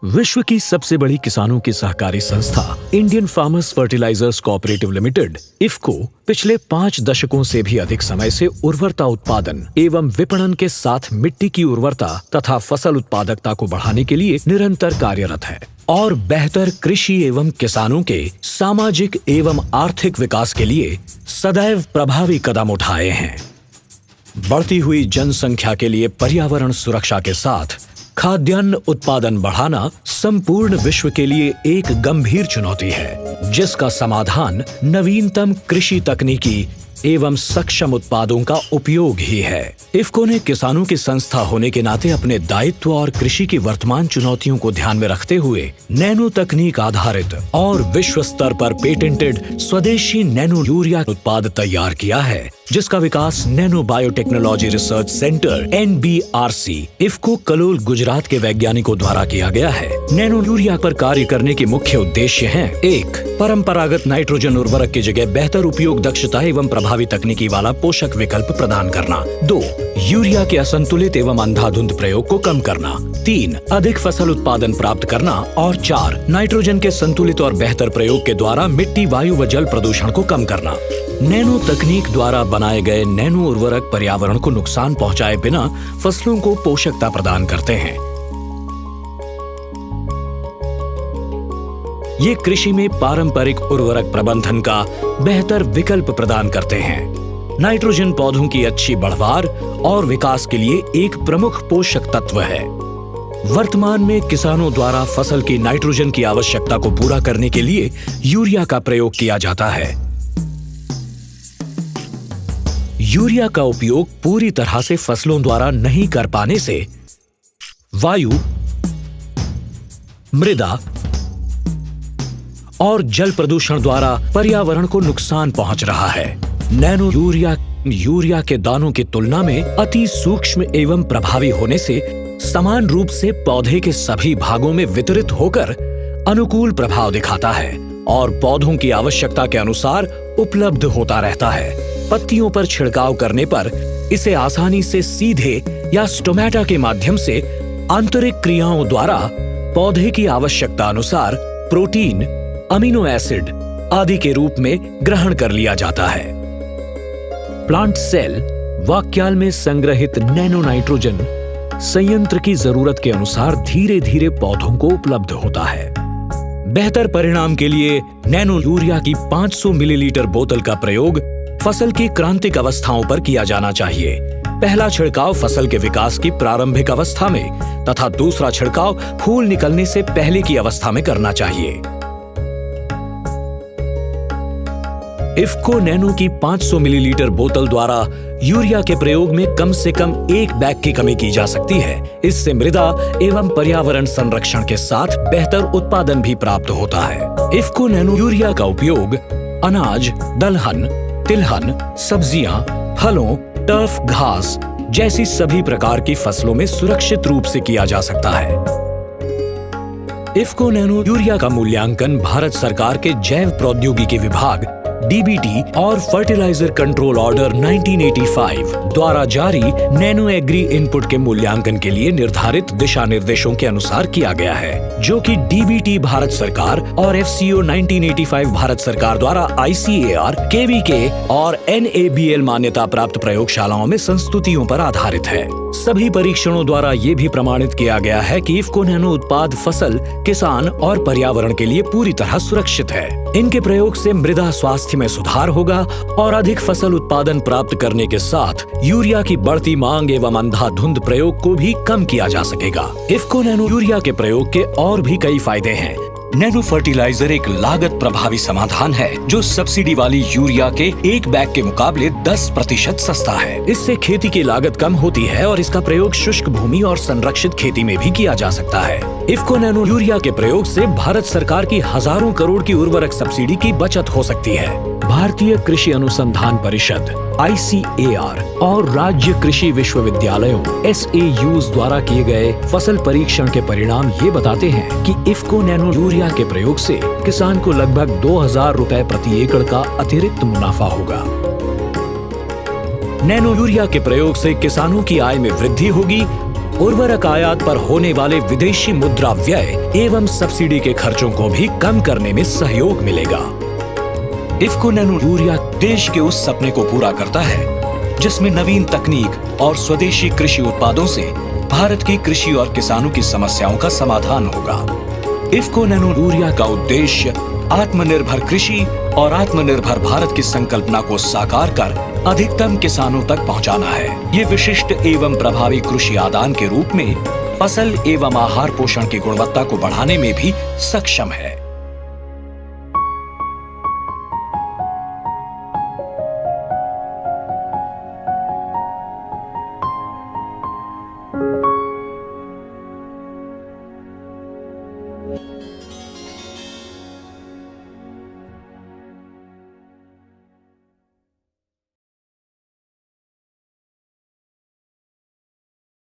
विश्व की सबसे बड़ी किसानों की सहकारी संस्था Indian farmers fertilisers cooperative limited IFFCO पिछले 5 दशकों से भी अधिक समय से उर्वरता उत्पादन एवं विपणन के साथ मिट्टी की उर्वरता तथा फसल उत्पादकता को बढ़ाने के लिए निरंतर कार्यरत है और बेहतर कृषि एवं किसानों के सामाजिक एवं आर्थिक विकास के लिए सदैव प्रभावी कदम उठाए हैं। बढ़ती हुई जनसंख्या के लिए पर्यावरण सुरक्षा के साथ खाद्यान्न उत्पादन बढ़ाना संपूर्ण विश्व के लिए एक गंभीर चुनौती है, जिसका समाधान नवीनतम कृषि तकनीकी एवं सक्षम उत्पादों का उपयोग ही है। इफको ने किसानों की संस्था होने के नाते अपने दायित्व और कृषि की वर्तमान चुनौतियों को ध्यान में रखते हुए नैनो तकनीक आधारित और विश्व स्तर पर पेटेंटेड स्वदेशी नैनो यूरिया उत्पाद तैयार किया है, जिसका विकास nano biotechnology research centre NBRC IFFCO Kalol Gujarat के वैज्ञानिकों द्वारा किया गया है। नैनो यूरिया पर कार्य करने के मुख्य उद्देश्य हैं: 1. परंपरागत नाइट्रोजन उर्वरक की जगह बेहतर उपयोग दक्षता एवं प्रभावी तकनीकी वाला पोषक विकल्प प्रदान करना। 2. यूरिया के असंतुलित एवं अंधाधुंध प्रयोग को कम करना। 3. अधिक फसल उत्पादन प्राप्त करना और 4. नाइट्रोजन के संतुलित और बेहतर प्रयोग के द्वारा मिट्टी, वायु व जल प्रदूषण को कम करना। नैनो तकनीक द्वारा बनाए गए नैनो उर्वरक पर्यावरण को नुकसान पहुंचाए बिना फसलों को पोषकता प्रदान करते हैं। ये कृषि में पारंपरिक उर्वरक प्रबंधन का बेहतर विकल्प प्रदान करते हैं। नाइट्रोजन पौधों की अच्छी बढ़वार और विकास के लिए एक प्रमुख पोषक तत्व है। वर्तमान में किसानों द्वारा फसल की नाइट्रोजन की आवश्यकता को पूरा करने के लिए यूरिया का प्रयोग किया जाता है। यूरिया का उपयोग पूरी तरह से फसलों द्वारा नहीं कर पाने से वायु, मृदा और जल प्रदूषण द्वारा पर्यावरण को नुकसान पहुंच रहा है। नैनो यूरिया के दानों की तुलना में अति सूक्ष्म एवं प्रभावी होने से समान रूप से पौधे के सभी भागों में वितरित होकर अनुकूल प्रभाव दिखाता है और पौधों की आवश्यकता के अनुसार उपलब्ध होता रहता है। पत्तियों पर छिड़काव करने पर इसे आसानी से सीधे या स्टोमेटा के माध्यम से आंतरिक क्रियाओं द्वारा पौधे की आवश्यकता अनुसार प्रोटीन, अमीनो एसिड आदि के रूप में ग्रहण कर लिया जाता है। प्लांट सेल वाक्याल में संग्रहित नैनो नाइट्रोजन संयंत्र की जरूरत के अनुसार धीरे धीरे पौधों को उपलब्ध होता है। बेहतर परिणाम के लिए नैनो यूरिया की 500 मिलीलीटर बोतल का प्रयोग फसल की क्रांतिक अवस्थाओं पर किया जाना चाहिए। पहला छिड़काव फसल के विकास की प्रारंभिक अवस्था में तथा दूसरा छिड़काव फूल निकलने से पहले की अवस्था में करना चाहिए। इफको नैनो की 500 मिलीलीटर बोतल द्वारा यूरिया के प्रयोग में कम से कम 1 बैग की कमी की जा सकती है। इससे मृदा एवं पर्यावरण संरक्षण के साथ बेहतर उत्पादन भी प्राप्त होता है। इफको नैनो यूरिया का उपयोग अनाज, दलहन, तिलहन, सब्जियां, फलों, टर्फ घास जैसी सभी प्रकार की फसलों में सुरक्षित रूप से किया जा सकता है। इफको नैनो यूरिया का मूल्यांकन भारत सरकार के जैव प्रौद्योगिकी विभाग DBT और फर्टिलाइजर कंट्रोल ऑर्डर 1985 द्वारा जारी नैनो एग्री इनपुट के मूल्यांकन के लिए निर्धारित दिशा निर्देशों के अनुसार किया गया है, जो कि DBT भारत सरकार और FCO 1985 भारत सरकार द्वारा ICAR, KVK और NABL मान्यता प्राप्त प्रयोगशालाओं में संस्तुतियों पर आधारित है। सभी परीक्षणों द्वारा ये भी प्रमाणित किया गया है कि इफको नैनो उत्पाद फसल, किसान और पर्यावरण के लिए पूरी तरह सुरक्षित है। इनके प्रयोग से मृदा स्वास्थ्य में सुधार होगा और अधिक फसल उत्पादन प्राप्त करने के साथ यूरिया की बढ़ती मांग एवं अंधाधुंध प्रयोग को भी कम किया जा सकेगा। इफको नैनो यूरिया के प्रयोग के और भी कई फायदे हैं। नैनो फर्टिलाइजर एक लागत प्रभावी समाधान है जो सब्सिडी वाली यूरिया के 1 बैग के मुकाबले 10% सस्ता है। इससे खेती की लागत कम होती है और इसका प्रयोग शुष्क भूमि और संरक्षित खेती में भी किया जा सकता है। इफको नैनो यूरिया के प्रयोग से भारत सरकार की हजारों करोड़ की उर्वरक सब्सिडी की बचत हो सकती है। भारतीय कृषि अनुसंधान परिषद ICAR और राज्य कृषि विश्वविद्यालयों SAUs द्वारा किए गए फसल परीक्षण के परिणाम ये बताते हैं कि इफको नैनो यूरिया के प्रयोग से किसान को लगभग 2000 रुपए प्रति एकड़ का अतिरिक्त मुनाफा होगा। नैनो यूरिया के प्रयोग से किसानों की आय में वृद्धि होगी उर्वरक आयात पर होने वाले विदेशी मुद्रा व्यय एवं सब्सिडी के खर्चों को भी कम करने में सहयोग मिलेगा। इफ्को नैनो यूरिया देश के उस सपने को पूरा करता है जिसमें नवीन तकनीक और स्वदेशी कृषि उत्पादों से भारत की कृषि और किसानों की समस्याओं का समाधान होगा। इफ्को नैनो यूरिया का उद्देश्य आत्मनिर्भर कृषि और आत्मनिर्भर भारत की संकल्पना को साकार कर अधिकतम किसानों तक पहुंचाना है। ये विशिष्ट एवं प्रभावी कृषि आदान के रूप में फसल एवं आहार पोषण की गुणवत्ता को बढ़ाने में भी सक्षम है।